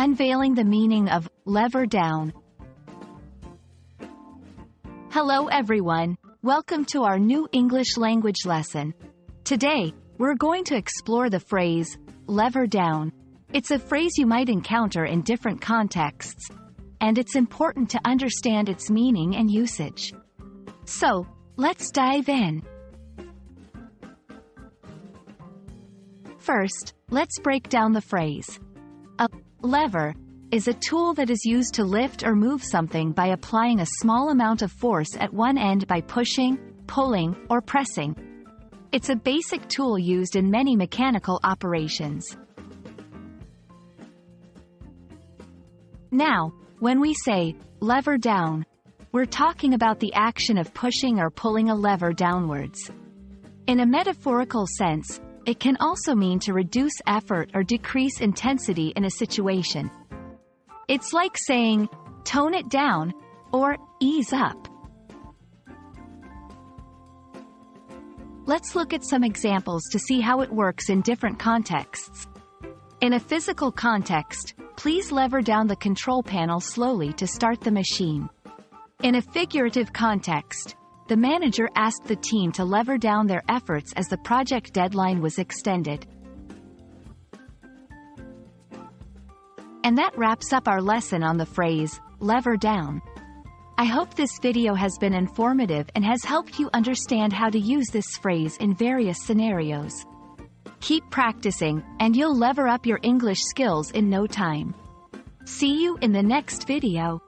Unveiling the meaning of lever down. Hello everyone, welcome to our new English language lesson. Today, we're going to explore the phrase, lever down. It's a phrase you might encounter in different contexts, and it's important to understand its meaning and usage. So, let's dive in. First, let's break down the phrase. A lever is a tool that is used to lift or move something by applying a small amount of force at one end by pushing, pulling, or pressing. It's a basic tool used in many mechanical operations. Now, when we say lever down, we're talking about the action of pushing or pulling a lever downwards. In a metaphorical sense, it can also mean to reduce effort or decrease intensity in a situation. It's like saying, tone it down, or ease up. Let's look at some examples to see how it works in different contexts. In a physical context, please lever down the control panel slowly to start the machine. In a figurative context, the manager asked the team to lever down their efforts as the project deadline was extended. And that wraps up our lesson on the phrase, lever down. I hope this video has been informative and has helped you understand how to use this phrase in various scenarios. Keep practicing, and you'll lever up your English skills in no time. See you in the next video.